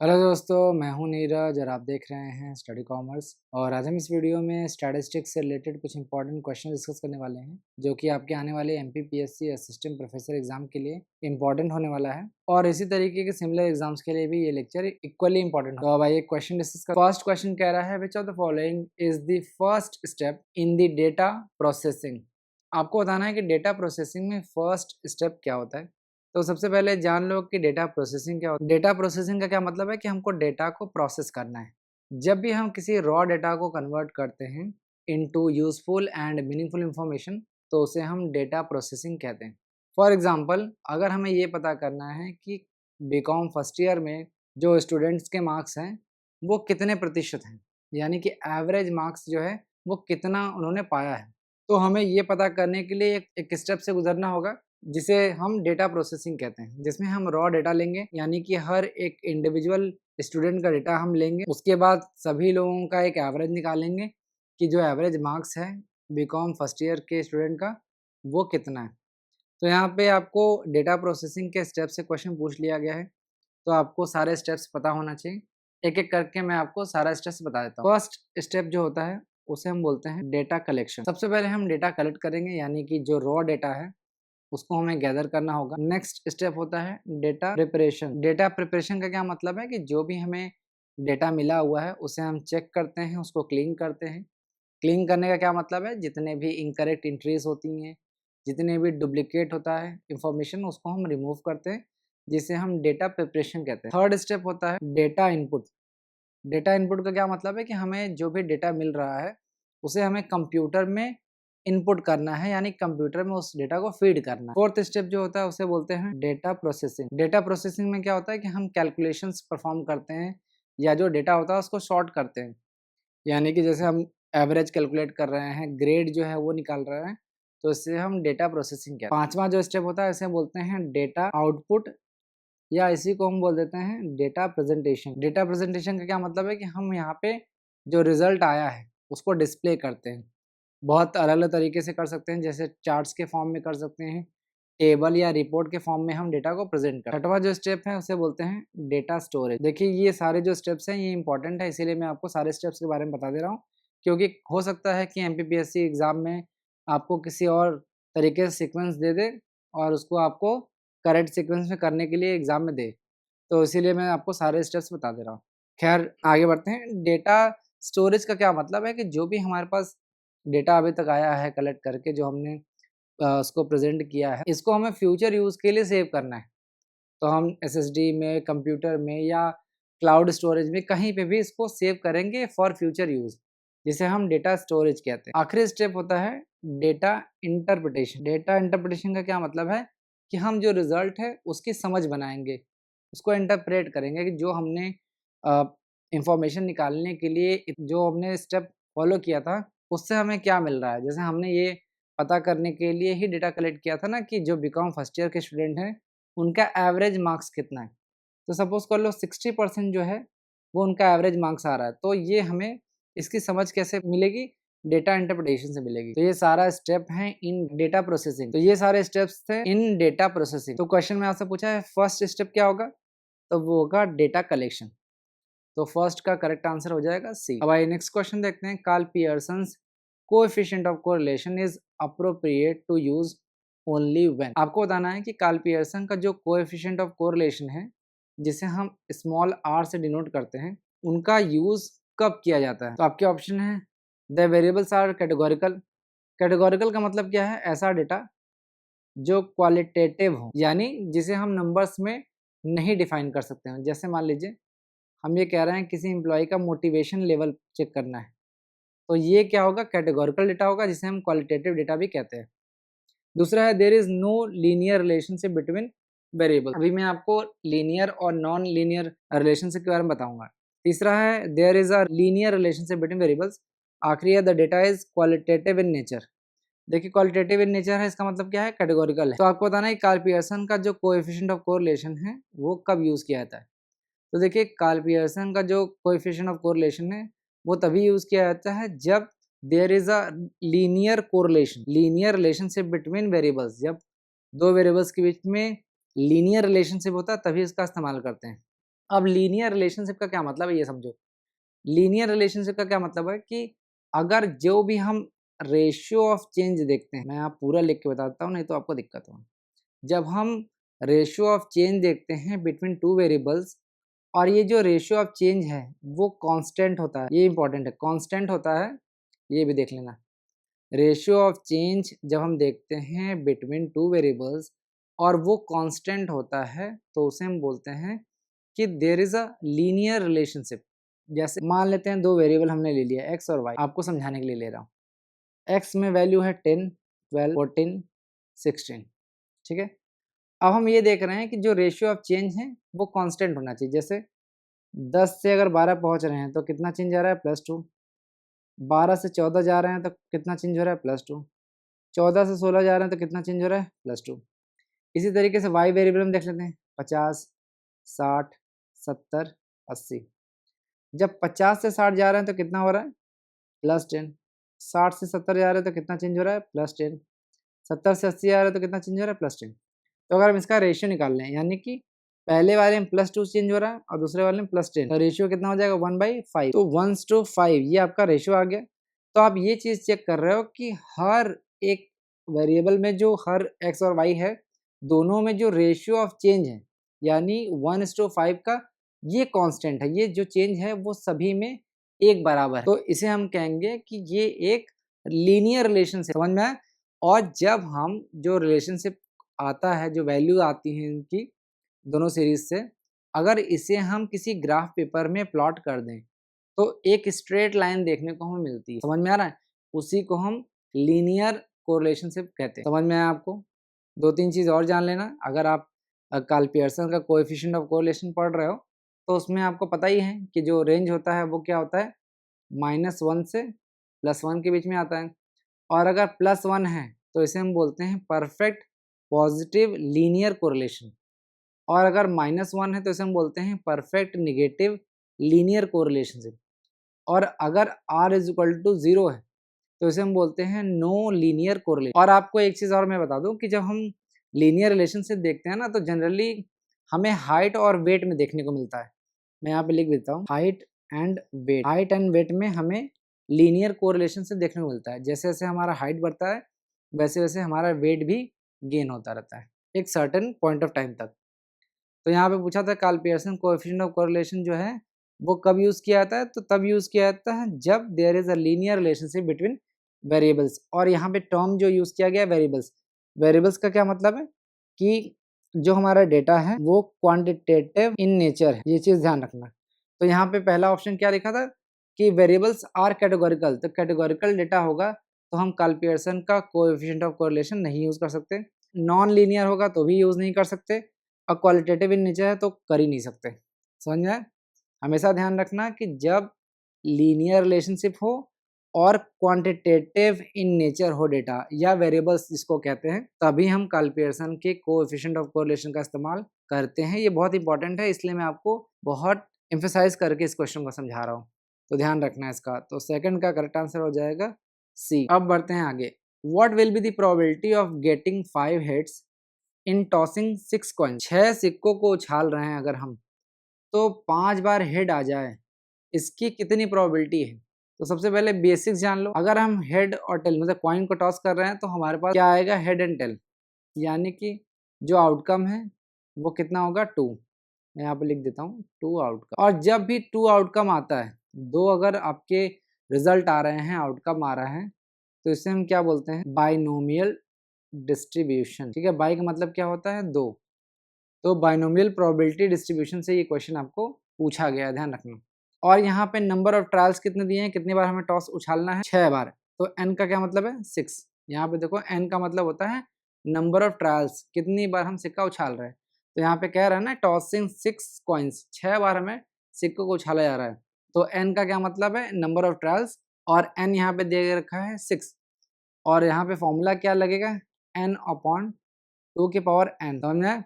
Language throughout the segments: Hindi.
हेलो दोस्तों, मैं हूं नीरज और आप देख रहे हैं स्टडी कॉमर्स। और आज हम इस वीडियो में स्टैटिस्टिक्स से रिलेटेड कुछ इंपॉर्टेंट क्वेश्चन डिस्कस करने वाले हैं जो कि आपके आने वाले एमपीपीएससी असिस्टेंट प्रोफेसर एग्जाम के लिए इंपॉर्टेंट होने वाला है। और इसी तरीके के सिमिलर एग्जाम्स के लिए भी ये लेक्चर इक्वली इंपॉर्टेंट है। तो अब आइए क्वेश्चन डिस्कस कर। फर्स्ट क्वेश्चन कह रहा है, which of the following is the first step in the data processing. आपको बताना है कि डेटा प्रोसेसिंग में फर्स्ट स्टेप क्या होता है। तो सबसे पहले जान लो कि डेटा प्रोसेसिंग क्या होता है। डेटा प्रोसेसिंग का क्या मतलब है कि हमको डेटा को प्रोसेस करना है। जब भी हम किसी रॉ डेटा को कन्वर्ट करते हैं into useful and meaningful information, तो उसे हम डेटा प्रोसेसिंग कहते हैं। फॉर एग्जांपल, अगर हमें ये पता करना है कि बीकॉम फर्स्ट ईयर में जो स्टूडेंट्स के मार्क्स हैं वो कितने प्रतिशत हैं, यानी कि एवरेज मार्क्स जो है वो कितना उन्होंने पाया है, तो हमें ये पता करने के लिए एक स्टेप से गुजरना होगा जिसे हम डेटा प्रोसेसिंग कहते हैं, जिसमें हम रॉ डेटा लेंगे, यानी कि हर एक इंडिविजुअल स्टूडेंट का डेटा हम लेंगे। उसके बाद सभी लोगों का एक एवरेज निकालेंगे कि जो एवरेज मार्क्स है बीकॉम फर्स्ट ईयर के स्टूडेंट का वो कितना है। तो यहाँ पे आपको डेटा प्रोसेसिंग के स्टेप से क्वेश्चन पूछ लिया गया है, तो आपको सारे स्टेप्स पता होना चाहिए। एक एक करके मैं आपको सारा स्टेप्स बता देता हूँ। फर्स्ट स्टेप जो होता है उसे हम बोलते हैं डेटा कलेक्शन। सबसे पहले हम डेटा कलेक्ट करेंगे, यानी कि जो रॉ डेटा है उसको हमें गैदर करना होगा। नेक्स्ट स्टेप होता है डेटा प्रिपरेशन। डेटा प्रिपरेशन का क्या मतलब है कि जो भी हमें डेटा मिला हुआ है उसे हम चेक करते हैं, उसको क्लीन करते हैं। क्लीन करने का क्या मतलब है, जितने भी इनकरेक्ट एंट्रीज होती हैं, जितने भी डुप्लीकेट होता है इंफॉर्मेशन, उसको हम रिमूव करते हैं, जिसे हम डेटा प्रिपरेशन कहते हैं। थर्ड स्टेप होता है डेटा इनपुट। डेटा इनपुट का क्या मतलब है कि हमें जो भी डेटा मिल रहा है उसे हमें कंप्यूटर में इनपुट करना है, यानी कंप्यूटर में उस डेटा को फीड करना है। फोर्थ स्टेप जो होता है उसे बोलते हैं डेटा प्रोसेसिंग। डेटा प्रोसेसिंग में क्या होता है कि हम कैलकुलेशंस परफॉर्म करते हैं या जो डेटा होता है उसको शॉर्ट करते हैं, यानी कि जैसे हम एवरेज कैलकुलेट कर रहे हैं, ग्रेड जो है वो निकाल रहे हैं, तो इससे हम डेटा प्रोसेसिंग कहते हैं। पांचवा जो स्टेप होता है इसे बोलते हैं डेटा आउटपुट, या इसी को हम बोल देते हैं डेटा प्रेजेंटेशन। डेटा प्रेजेंटेशन का क्या मतलब है कि हम यहाँ पे जो रिजल्ट आया है उसको डिस्प्ले करते हैं। बहुत अलग अलग तरीके से कर सकते हैं, जैसे चार्ट्स के फॉर्म में कर सकते हैं, टेबल या रिपोर्ट के फॉर्म में हम डेटा को प्रेजेंट करते हैं। छठवां जो स्टेप है उसे बोलते हैं डेटा स्टोरेज। देखिए ये सारे जो स्टेप्स हैं ये इंपॉर्टेंट है, इसीलिए मैं आपको सारे स्टेप्स के बारे में बता दे रहा हूँ, क्योंकि हो सकता है कि एमपीपीएससी एग्जाम में आपको किसी और तरीके से सीक्वेंस दे दे और उसको आपको करेक्ट सीक्वेंस में करने के लिए एग्जाम में दे, तो इसीलिए मैं आपको सारे स्टेप्स बता दे रहा हूँ। खैर आगे बढ़ते हैं। डेटा स्टोरेज का क्या मतलब है कि जो भी हमारे पास डेटा अभी तक आया है कलेक्ट करके, जो हमने उसको प्रेजेंट किया है, इसको हमें फ्यूचर यूज़ के लिए सेव करना है। तो हम एसएसडी में, कंप्यूटर में या क्लाउड स्टोरेज में कहीं पे भी इसको सेव करेंगे फॉर फ्यूचर यूज़, जिसे हम डेटा स्टोरेज कहते हैं। आखिरी स्टेप होता है डेटा इंटरप्रिटेशन। डेटा इंटरप्रिटेशन का क्या मतलब है कि हम जो रिजल्ट है उसकी समझ बनाएंगे, उसको इंटरप्रेट करेंगे कि जो हमने इंफॉर्मेशन निकालने के लिए जो हमने स्टेप फॉलो किया था उससे हमें क्या मिल रहा है। जैसे हमने ये पता करने के लिए ही डेटा कलेक्ट किया था ना कि जो बीकॉम फर्स्ट ईयर के स्टूडेंट हैं उनका एवरेज मार्क्स कितना है। तो सपोज कर लो 60% जो है वो उनका एवरेज मार्क्स आ रहा है, तो ये हमें इसकी समझ कैसे मिलेगी, डेटा इंटरप्रिटेशन से मिलेगी। तो ये सारा स्टेप है इन डेटा प्रोसेसिंग। तो ये सारे स्टेप्स थे इन डेटा प्रोसेसिंग। तो क्वेश्चन में आपसे पूछा है फर्स्ट स्टेप क्या होगा, तो वो होगा डेटा कलेक्शन। तो फर्स्ट का करेक्ट आंसर हो जाएगा सी। अब आइए नेक्स्ट क्वेश्चन देखते हैं। Karl Pearson's coefficient of correlation is appropriate to use only when. आपको बताना है कि कार्ल पियर्सन का जो कोएफिशिएंट ऑफ कोरिलेशन है, जिसे हम स्मॉल आर से डिनोट करते हैं, उनका यूज कब किया जाता है। तो आपके ऑप्शन है the variables are categorical. Categorical का मतलब क्या है, ऐसा डेटा जो क्वालिटेटिव हो, यानी जिसे हम नंबर्स में नहीं डिफाइन कर सकते हैं। जैसे मान लीजिए हम ये कह रहे हैं किसी एम्प्लॉय का मोटिवेशन लेवल चेक करना है, तो ये क्या होगा, कैटेगोरिकल डेटा होगा, जिसे हम क्वालिटेटिव डेटा भी कहते हैं। दूसरा है there is no linear relationship between variable. अभी मैं आपको लीनियर और नॉन लीनियर रिलेशनशिप के बारे में बताऊंगा। तीसरा है there is a linear relationship between variables. आखिरी है the data is qualitative in nature. देखिए क्वालिटेटिव इन नेचर है, इसका मतलब क्या है, कैटेगोरिकल है। तो आपको बताना है कार्ल पियर्सन का जो कोएफिशिएंट ऑफ कोरिलेशन है वो कब यूज किया जाता है। तो देखिए कार्ल पियर्सन का जो कोएफिशिएंट ऑफ कोरिलेशन है वो तभी यूज किया जाता है जब there is a linear correlation, linear relationship between variables. जब दो वेरिएबल्स के बीच में लीनियर रिलेशनशिप होता है तभी इसका इस्तेमाल करते हैं। अब लीनियर रिलेशनशिप का क्या मतलब है ये समझो। लीनियर रिलेशनशिप का क्या मतलब है कि अगर जो भी हम रेशियो ऑफ चेंज देखते हैं, मैं आप पूरा लिख के बताता हूँ नहीं तो आपको दिक्कत हो। जब हम रेशियो ऑफ चेंज देखते हैं बिटवीन टू वेरिएबल्स और ये जो रेशियो ऑफ चेंज है वो कांस्टेंट होता है, ये इंपॉर्टेंट है, कांस्टेंट होता है, ये भी देख लेना। रेशियो ऑफ चेंज जब हम देखते हैं बिटवीन टू वेरिएबल्स और वो कांस्टेंट होता है तो उसे हम बोलते हैं कि there is a linear relationship. जैसे मान लेते हैं दो वेरिएबल हमने ले लिया एक्स और वाई, आपको समझाने के लिए ले रहा हूँ। एक्स में वैल्यू है 10, 12, 14, 16, ठीक है। अब हम ये देख रहे हैं कि जो रेशियो ऑफ चेंज है वो कांस्टेंट होना चाहिए। जैसे 10 से अगर 12 पहुंच रहे हैं तो कितना चेंज आ रहा है, +2। 12 से 14 जा रहे हैं तो कितना चेंज हो रहा है, +2। 14 से 16 जा रहे हैं तो कितना चेंज हो रहा है, +2। इसी तरीके से वाई वेरिएबल हम देख लेते हैं, 50, 60, 70, 80। जब 50 से 60 जा रहे हैं तो कितना हो रहा है, +10। 60 से 70 जा रहे हैं तो कितना चेंज हो रहा है, +10। 70 से 80 आ रहा है तो कितना चेंज हो रहा है, +10। तो अगर हम इसका रेशियो निकाल लें, यानी कि पहले वाले में +2 चेंज हो रहा है और दूसरे वाले में +10, तो रेशियो कितना हो जाएगा, 1/5। तो 1:5 ये आपका रेशियो आ गया। तो आप ये चीज़ चेक कर रहे हो कि हर एक वेरिएबल में जो हर एक्स और वाई है, दोनों में जो रेशियो ऑफ चेंज है यानी 1:5 का ये कांस्टेंट है, ये जो चेंज है वो सभी में एक बराबर है। तो इसे हम कहेंगे कि ये एक लीनियर रिलेशनशिप, समझ में आया? और जब हम जो रिलेशनशिप आता है, जो वैल्यू आती है इनकी दोनों सीरीज से, अगर इसे हम किसी ग्राफ पेपर में प्लॉट कर दें तो एक स्ट्रेट लाइन देखने को हमें मिलती है। समझ में आ रहा है? उसी को हम लीनियर कोरिलेशनशिप कहते हैं। समझ में आया आपको? दो तीन चीज़ और जान लेना। अगर आप कार्ल पियर्सन का कोएफिशिएंट ऑफ कोरिलेशन पढ़ रहे हो तो उसमें आपको पता ही है कि जो रेंज होता है वो क्या होता है, -1 से +1 के बीच में आता है। और अगर +1 है तो इसे हम बोलते हैं परफेक्ट पॉजिटिव लीनियर कोरिलेशन। और अगर -1 है तो इसे हम बोलते हैं परफेक्ट नेगेटिव लीनियर कोरिलेशनशिप। और अगर r=0 है तो इसे हम बोलते हैं नो लीनियर कोरिलेशन। और आपको एक चीज़ और मैं बता दूं कि जब हम लीनियर रिलेशनशिप देखते हैं ना तो जनरली हमें हाइट और वेट में देखने को मिलता है। मैं यहाँ पे लिख देता हूँ, height and weight. Height and weight में हमें लीनियर कोरिलेशन से देखने को मिलता है। जैसे जैसे हमारा हाइट बढ़ता है वैसे वैसे हमारा वेट भी गेन होता रहता है एक सर्टेन पॉइंट ऑफ टाइम तक। तो यहाँ पे पूछा था Karl Pearson coefficient of correlation जो है वो कब यूज़ किया जाता है, तो तब यूज़ किया जाता है जब there is a linear relationship between variables. और यहाँ पे टर्म जो यूज़ किया गया है वेरिएबल्स, वेरिएबल्स का क्या मतलब है कि जो हमारा डेटा है वो क्वांटिटेटिव इन नेचर है, ये चीज़ ध्यान रखना। तो यहाँ पे पहला ऑप्शन क्या लिखा था कि वेरिएबल्स आर कैटेगोरिकल, तो कैटेगोरिकल डेटा होगा तो हम कार्ल पियर्सन का कोएफिशिएंट ऑफ कोरिलेशन नहीं यूज़ कर सकते। नॉन लीनियर होगा तो भी यूज़ नहीं कर सकते और क्वालिटेटिव इन नेचर है तो कर ही नहीं सकते। समझ में आया? हमेशा ध्यान रखना कि जब लीनियर रिलेशनशिप हो और क्वांटिटेटिव इन नेचर हो डेटा या वेरिएबल्स जिसको कहते हैं, तभी हम कार्ल पियर्सन के कोएफिशिएंट ऑफ कोरिलेशन का इस्तेमाल करते हैं। ये बहुत इंपॉर्टेंट है, इसलिए मैं आपको बहुत एम्फेसाइज करके इस क्वेश्चन को समझा रहा हूँ, तो ध्यान रखना है इसका। तो सेकंड का करेक्ट आंसर हो जाएगा सी। अब बढ़ते हैं आगे। What will be the probability of getting 5 hits in tossing 6 coin. 6 सिक्कों को उछाल रहे हैं अगर हम, तो 5 बार हेड आ जाए, इसकी कितनी प्रोबेबिलिटी है? तो सबसे पहले बेसिक्स जान लो। अगर हम हेड और टेल मतलब कॉइन को टॉस कर रहे हैं तो हमारे पास क्या आएगा, हेड एंड टेल, यानी कि जो आउटकम है वो कितना होगा, 2। मैं यहाँ पे लिख देता हूँ 2 आउटकम। और जब भी 2 आउटकम आता है, 2 अगर आपके रिजल्ट आ रहे हैं, आउटकम आ रहा है, तो इसे हम क्या बोलते हैं, बाइनोमियल डिस्ट्रीब्यूशन। ठीक है, बाई का मतलब क्या होता है, 2। तो बाइनोमियल प्रोबेबिलिटी डिस्ट्रीब्यूशन से ये क्वेश्चन आपको पूछा गया है, ध्यान रखना। और यहाँ पे नंबर ऑफ ट्रायल्स कितने दिए हैं, कितनी बार हमें टॉस उछालना है, 6 बार। तो एन का क्या मतलब है, 6। यहाँ पे देखो एन का मतलब होता है नंबर ऑफ ट्रायल्स, कितनी बार हम सिक्का उछाल रहे हैं। तो यहाँ पे कह रहा है ना टॉसिंग 6 कॉइन्स, 6 बार हमें सिक्कों को उछाला जा रहा है। तो एन का क्या मतलब है, नंबर ऑफ ट्रायल्स, और एन यहाँ पे दे रखा है 6। और यहाँ पे फॉर्मूला क्या लगेगा, n/2 समझ में।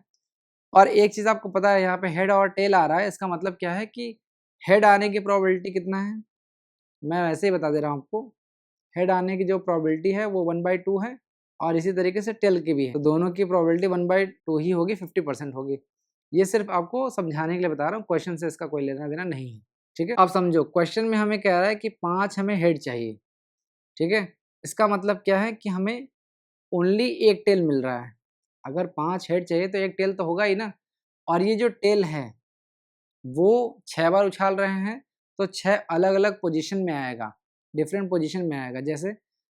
और एक चीज़ आपको पता है, यहाँ पे हेड और टेल आ रहा है, इसका मतलब क्या है कि हेड आने की प्रोबेबिलिटी कितना है, मैं वैसे ही बता दे रहा हूँ आपको। हेड आने की जो प्रोबेबिलिटी है वो 1/2 है, और इसी तरीके से टेल की भी है। तो दोनों की प्रोबेबिलिटी 1/2 ही होगी, 50% होगी। ये सिर्फ आपको समझाने के लिए बता रहा हूँ, क्वेश्चन से इसका कोई लेना देना नहीं है। ठीक है, अब समझो क्वेश्चन में हमें कह रहा है कि 5 हमें हेड चाहिए। ठीक है, इसका मतलब क्या है कि हमें ओनली एक टेल मिल रहा है। अगर 5 हेड चाहिए तो एक टेल तो होगा ही ना। और ये जो टेल है वो 6 बार उछाल रहे हैं, तो 6 अलग-अलग पोजीशन में आएगा, डिफरेंट पोजीशन में आएगा। जैसे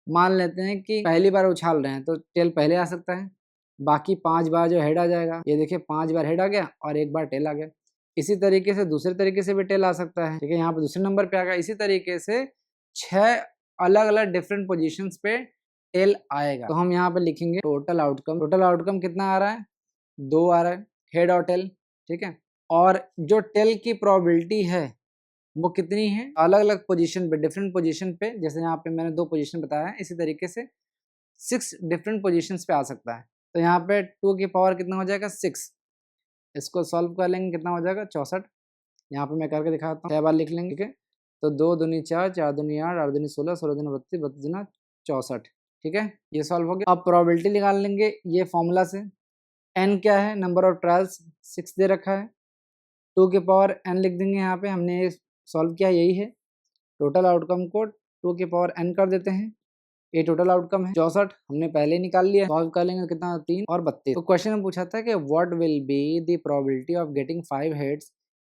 मान लेते हैं कि पहली बार उछाल रहे हैं तो टेल पहले आ सकता है, बाकी 5 बार जो हेड आ जाएगा। ये देखिए 5 बार हेड आ गया और 1 बार टेल आ गया। इसी तरीके से दूसरे तरीके से भी टेल आ सकता है। ठीक है, यहाँ पे दूसरे नंबर पे आ गया। इसी तरीके से 6 अलग-अलग डिफरेंट पोजीशंस पे टेल आएगा। तो हम यहाँ पे लिखेंगे टोटल आउटकम। टोटल आउटकम कितना आ रहा है? 2 आ रहा है, हेड और टेल। ठीक है, और जो टेल की प्रोबेबिलिटी है वो कितनी है? अलग-अलग पोजीशन पे, डिफरेंट पोजीशन पे, जैसे यहाँ पे मैंने 2 पोजीशन बताया है, इसी तरीके से 6 डिफरेंट पोजीशंस पे आ सकता है। तो यहाँ पे 2 की पावर कितना हो जाएगा? 6। इसको सॉल्व कर लेंगे, कितना हो जाएगा? 64। यहाँ पे मैं करके दिखाता हूँ, 6 बार लिख लेंगे। ठीक है, तो 2 दूनी 4, 4 दूनी 8, 8 दूनी 16, 16 दूनी 32, 32 दूना 64। ठीक है, ये सॉल्व हो गया। अब प्रोबेबिलिटी निकाल लेंगे ये फॉर्मूला से। n क्या है? नंबर ऑफ ट्रायल्स 6 दे रखा है, 2 की पावर n लिख देंगे। यहाँ पे हमने ये सॉल्व किया, यही है। टोटल आउटकम को 2 की पावर n कर देते हैं, ये टोटल आउटकम है। 64 हमने पहले ही निकाल लिया, सॉल्व कर लेंगे, कितना? 3 और 32। तो क्वेश्चन में पूछा था कि what will be the probability of getting 5 heads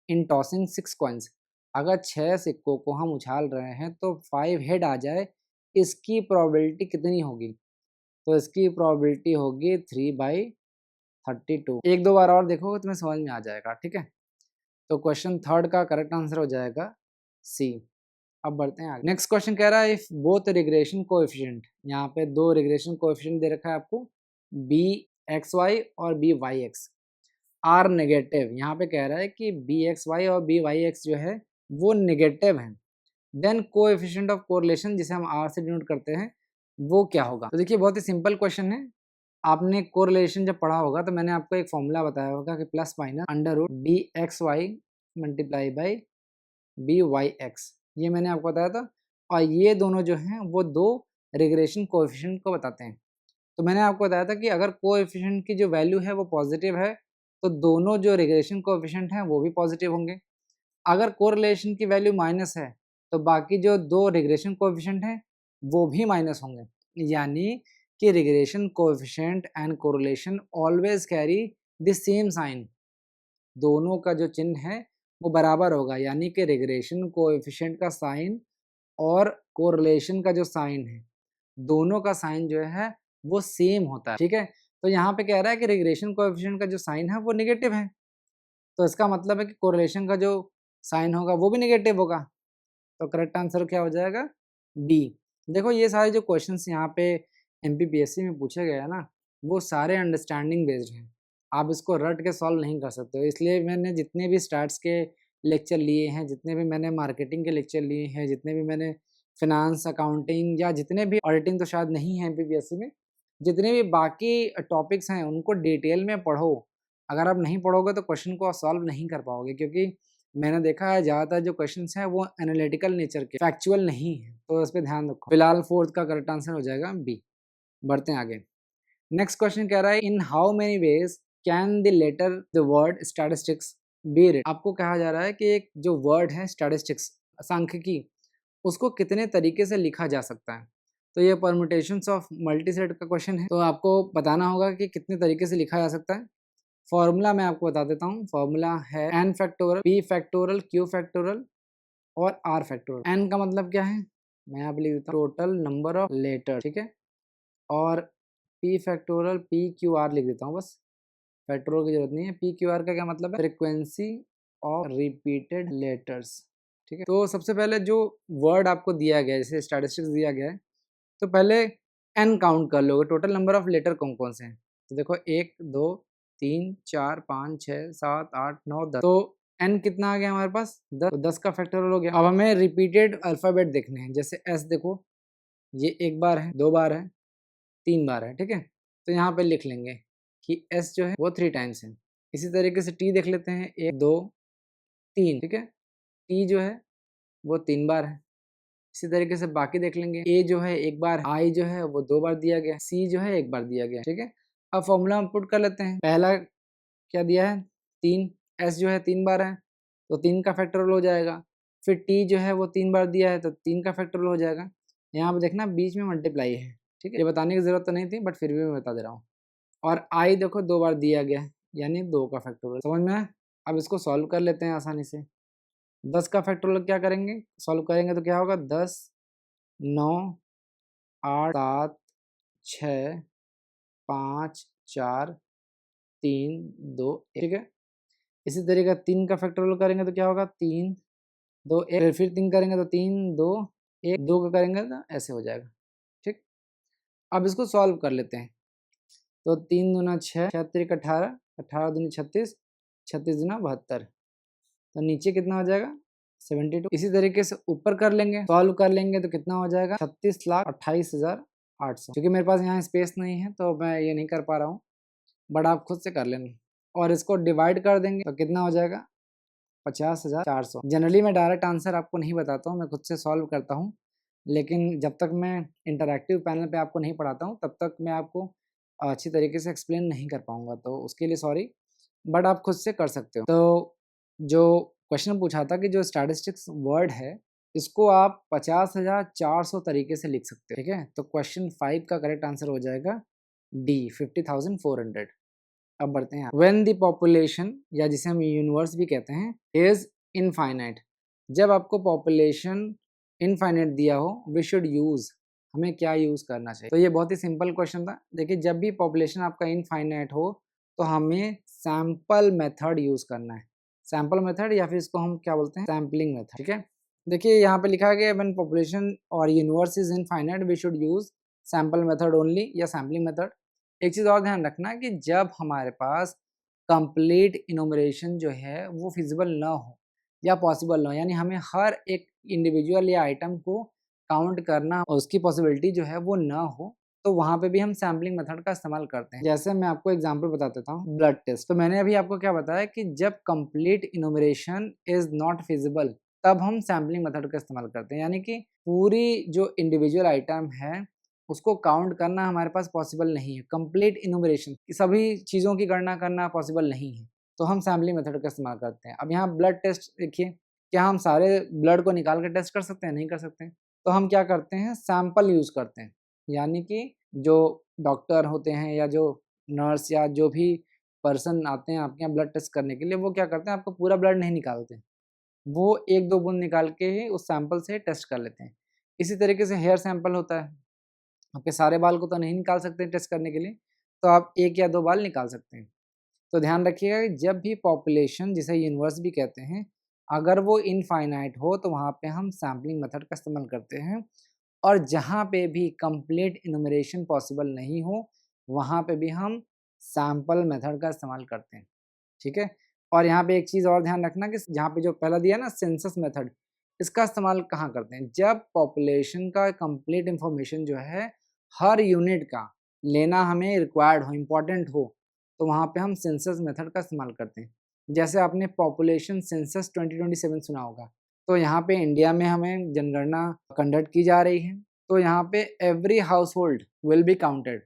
in tossing 6 coins. अगर 6 सिक्कों को हम उछाल रहे हैं तो 5 हेड आ जाए, इसकी प्रोबेबिलिटी कितनी होगी? तो इसकी प्रोबेबिलिटी होगी 3/32। एक दो बार और देखो तुम्हें समझ में आ जाएगा। ठीक है, तो क्वेश्चन थर्ड का करेक्ट आंसर हो जाएगा सी। अब बढ़ते हैं आगे। नेक्स्ट क्वेश्चन कह रहा है इफ बोथ रिग्रेशन कोएफिशिएंट, यहाँ पे 2 रिग्रेशन कोएफिशिएंट दे रखा है आपको, बी एक्स वाई और B Y X are negative. यहाँ पे कह रहा है कि बी एक्स वाई और बी वाई एक्स जो है वो नेगेटिव है, देन कोएफिशिएंट ऑफ कोरिलेशन, जिसे हम आर से डिनोट करते हैं, वो क्या होगा? तो देखिए बहुत ही सिंपल क्वेश्चन है। आपने कोरिलेशन जब पढ़ा होगा तो मैंने आपको एक फॉर्मूला बताया होगा कि plus minus under root B X Y multiply by B Y X, ये मैंने आपको बताया था। और ये दोनों जो हैं वो 2 रिग्रेशन कोएफिशिएंट को बताते हैं। तो मैंने आपको बताया था कि अगर कोएफिशिएंट की जो वैल्यू है वो पॉजिटिव है तो दोनों जो रिग्रेशन कोएफिशिएंट हैं वो भी पॉजिटिव होंगे। अगर कोरिलेशन की वैल्यू माइनस है तो बाकी जो 2 रिग्रेशन कोएफिशिएंट हैं वो भी माइनस होंगे। यानी कि regression coefficient and correlation always carry the same sign. दोनों का जो चिन्ह है वो बराबर होगा, यानी कि रिग्रेशन कोएफिशिएंट का साइन और कोरिलेशन का जो साइन है, दोनों का साइन जो है वो सेम होता है। ठीक है, तो यहाँ पे कह रहा है कि रिग्रेशन कोएफिशिएंट का जो साइन है वो नेगेटिव है, तो इसका मतलब है कि कोरिलेशन का जो साइन होगा वो भी नेगेटिव होगा। तो करेक्ट आंसर क्या हो जाएगा? डी। देखो ये सारे जो क्वेश्चंस यहाँ पे एमपीपीएससी में पूछे गए हैं ना, वो सारे अंडरस्टैंडिंग बेस्ड हैं। आप इसको रट के सॉल्व नहीं कर सकते हो। इसलिए मैंने जितने भी स्टैट्स के लेक्चर लिए हैं, जितने भी मैंने मार्केटिंग के लेक्चर लिए हैं, जितने भी मैंने फिनांस, अकाउंटिंग या जितने भी, ऑडिटिंग तो शायद नहीं है एमपीपीएससी में, जितने भी बाकी टॉपिक्स हैं उनको डिटेल में पढ़ो। अगर आप नहीं पढ़ोगे तो क्वेश्चन को सॉल्व नहीं कर पाओगे, क्योंकि मैंने देखा है ज़्यादातर जो क्वेश्चंस हैं वो एनालिटिकल नेचर के, फैक्चुअल नहीं है। तो इस पे ध्यान रखो। फिलहाल फोर्थ का करेक्ट आंसर हो जाएगा बी। बढ़ते हैं आगे। नेक्स्ट क्वेश्चन कह रहा है in how many ways can the letter the word statistics be written. आपको कहा जा रहा है कि एक जो वर्ड है स्टैटिस्टिक्स, सांख्यिकी, उसको कितने तरीके से लिखा जा सकता है। तो ये परम्यूटेशंस ऑफ मल्टीसेट का क्वेश्चन है, तो आपको बताना होगा कि कितने तरीके से लिखा जा सकता है। फॉर्मूला मैं आपको बता देता हूँ। फॉर्मूला है N factorial, P factorial, Q factorial और आर फैक्टोरल। एन का मतलब क्या है? मैं यहाँ पे लिख देता हूँ टोटल नंबर ऑफ लेटर। ठीक है, और P factorial P Q R लिख देता हूँ बस, फैक्टोरल की जरूरत नहीं है। पी क्यू आर का क्या मतलब है? Frequency of repeated letters. ठीक है, तो सबसे पहले जो वर्ड आपको दिया गया है, जैसे स्टैटिस्टिक्स दिया गया है, तो पहले एन काउंट कर लोगे, टोटल नंबर ऑफ लेटर कौन कौन से हैं। तो देखो 1 2 3 4 5 6 7 8 9 10, तो एन कितना आ गया हमारे पास? 10। तो 10 का फैक्टोरियल हो गया। अब हमें रिपीटेड अल्फ़ाबेट देखने हैं। जैसे एस देखो, ये 1 बार है, 2 बार है, 3 बार है। ठीक है, तो यहाँ पे लिख लेंगे कि एस जो है वो 3 टाइम्स है। इसी तरीके से टी देख लेते हैं, 1 2 3। ठीक है, टी जो है वो 3 बार है। इसी तरीके से बाकी देख लेंगे। ए जो है 1 बार, आई जो है वो 2 बार दिया गया, सी जो है 1 बार दिया गया। ठीक है, अब फॉर्मूला हम पुट कर लेते हैं। पहला क्या दिया है? 3, s जो है 3 बार है तो 3 का फैक्टोरियल हो जाएगा। फिर t जो है वो 3 बार दिया है तो 3 का फैक्टोरियल हो जाएगा। यहाँ पे देखना बीच में मल्टीप्लाई है, ठीक है। ये बताने की ज़रूरत तो नहीं थी बट फिर भी मैं बता दे रहा हूँ। और i देखो 2 बार दिया गया है यानी 2 का फैक्टोरियल, समझ में आया? अब इसको सॉल्व कर लेते हैं आसानी से। 10 का फैक्टोरियल क्या करेंगे, सॉल्व करेंगे तो क्या होगा 10, 9, 8, 7, 6, 5, 4, 3, 2, ठीक है। इसी तरीके 3 का फैक्टोरियल करेंगे तो क्या होगा 3, 2, 1, फिर 3 करेंगे तो 3, 2, 1, 2 का करेंगे तो ऐसे हो जाएगा, ठीक। अब इसको सॉल्व कर लेते हैं। तो 3 दूना 6, 6 तिरिक 18, 18 दूनी 36, 36 दूना 72, तो नीचे कितना हो जाएगा 72। इसी तरीके से ऊपर कर लेंगे, सॉल्व कर लेंगे तो कितना हो जाएगा 36,28,800। क्योंकि मेरे पास यहाँ स्पेस नहीं है तो मैं ये नहीं कर पा रहा हूँ, बट आप खुद से कर लेना। और इसको डिवाइड कर देंगे तो कितना हो जाएगा 50,400। जनरली मैं डायरेक्ट आंसर आपको नहीं बताता हूँ, मैं खुद से सॉल्व करता हूँ, लेकिन जब तक मैं इंटरैक्टिव पैनल पे आपको नहीं पढ़ाता हूँ तब तक मैं आपको अच्छी तरीके से एक्सप्लेन नहीं कर पाऊँगा, तो उसके लिए सॉरी, बट आप खुद से कर सकते हो। तो जो क्वेश्चन पूछा था कि जो स्टैटिस्टिक्स वर्ड है इसको आप 50,400 तरीके से लिख सकते हो, ठीक है। तो क्वेश्चन 5 का करेक्ट आंसर हो जाएगा डी 50,400। अब बढ़ते हैं व्हेन द पॉपुलेशन, या जिसे हम यूनिवर्स भी कहते हैं, इज इनफाइनाइट। जब आपको पॉपुलेशन इनफाइनाइट दिया हो, वी शुड यूज, हमें क्या यूज करना चाहिए। तो ये बहुत ही सिंपल क्वेश्चन था। देखिए जब भी पॉपुलेशन आपका इनफाइनाइट हो तो हमें सैंपल मेथड यूज करना है। सैंपल मेथड या फिर इसको हम क्या बोलते हैं सैम्पलिंग मेथड, ठीक है। देखिए यहाँ पे लिखा गया व्हेन पॉपुलेशन और universe is infinite we should use sample method only या सैम्पलिंग मेथड। एक चीज़ और ध्यान रखना कि जब हमारे पास कंप्लीट इनुमरेशन जो है वो फिजिबल ना हो या पॉसिबल ना हो, यानी हमें हर एक इंडिविजुअल या आइटम को काउंट करना और उसकी पॉसिबिलिटी जो है वो ना हो, तो वहाँ पे भी हम सैम्पलिंग मेथड का इस्तेमाल करते हैं। जैसे मैं आपको एग्जांपल बता देता हूँ, ब्लड टेस्ट। तो मैंने अभी आपको क्या बताया कि जब complete enumeration is not feasible तब हम सैम्पलिंग मेथड का इस्तेमाल करते हैं, यानी कि पूरी जो इंडिविजुअल आइटम है उसको काउंट करना हमारे पास पॉसिबल नहीं है। कंप्लीट इनुमरेशन सभी चीज़ों की गणना करना पॉसिबल नहीं है, तो हम सैम्पलिंग मेथड का इस्तेमाल करते हैं। अब यहाँ ब्लड टेस्ट देखिए, क्या हम सारे ब्लड को निकाल के टेस्ट कर सकते हैं? नहीं कर सकते। तो हम क्या करते हैं सैंपल यूज़ करते हैं, यानी कि जो डॉक्टर होते हैं या जो नर्स या जो भी पर्सन आते हैं आपके यहाँ ब्लड टेस्ट करने के लिए, वो क्या करते हैं आपका पूरा ब्लड नहीं निकालते, वो 1-2 बूँद निकाल के ही उस सैंपल से टेस्ट कर लेते हैं। इसी तरीके से हेयर सैंपल होता है, आपके सारे बाल को तो नहीं निकाल सकते टेस्ट करने के लिए, तो आप 1 या 2 बाल निकाल सकते हैं। तो ध्यान रखिएगा कि जब भी पॉपुलेशन जिसे यूनिवर्स भी कहते हैं, अगर वो इनफाइनाइट हो तो वहाँ पे हम सैम्पलिंग मेथड का इस्तेमाल करते हैं, और जहाँ पे भी कंप्लीट इनुमरेशन पॉसिबल नहीं हो, वहाँ पे भी हम सैंपल मेथड का इस्तेमाल करते हैं, ठीक है। और यहाँ पे एक चीज़ और ध्यान रखना कि जहाँ पे जो पहला दिया ना सेंसस मेथड, इसका इस्तेमाल कहाँ करते हैं? जब पॉपुलेशन का कंप्लीट इन्फॉर्मेशन जो है हर यूनिट का लेना हमें रिक्वायर्ड हो, इम्पोर्टेंट हो, तो वहाँ पे हम सेंसस मेथड का इस्तेमाल करते हैं। जैसे आपने पॉपुलेशन सेंसस 2027 सुना होगा, तो यहाँ पे इंडिया में हमें जनगणना कंडक्ट की जा रही है, तो यहाँ पे every household will be counted.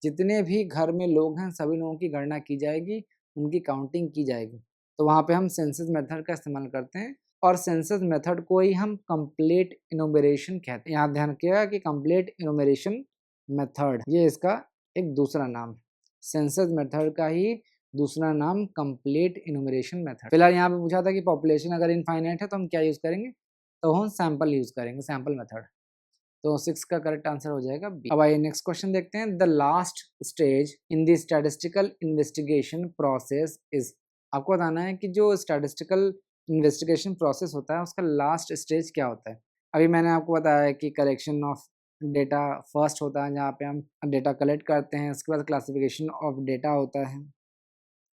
जितने भी घर में लोग हैं सभी लोगों की गणना की जाएगी, उनकी काउंटिंग की जाएगी। तो वहाँ पे हम सेंसस मेथड का इस्तेमाल करते हैं, और सेंसस मेथड को ही हम कंप्लीट इनुमरेशन कहते हैं। यहाँ ध्यान रखिएगा कि कंप्लीट इनुमरेशन मेथड ये इसका एक दूसरा नाम है। सेंसस मेथड का ही दूसरा नाम कंप्लीट इनुमरेशन मेथड। फिलहाल यहाँ पे पूछा था कि पॉपुलेशन अगर इनफाइनाइट है तो हम क्या यूज़ करेंगे, तो हम सैंपल यूज़ करेंगे, सैंपल मेथड। तो 6 का करेक्ट आंसर हो जाएगा बी। अब आइए नेक्स्ट क्वेश्चन देखते हैं। The last stage in the statistical investigation process is. आपको बताना है कि जो स्टैटिस्टिकल इन्वेस्टिगेशन प्रोसेस होता है उसका लास्ट स्टेज क्या होता है। अभी मैंने आपको बताया है कि कलेक्शन ऑफ डेटा फर्स्ट होता है, जहाँ पे हम डेटा कलेक्ट करते हैं। उसके बाद क्लासिफिकेशन ऑफ डेटा होता है,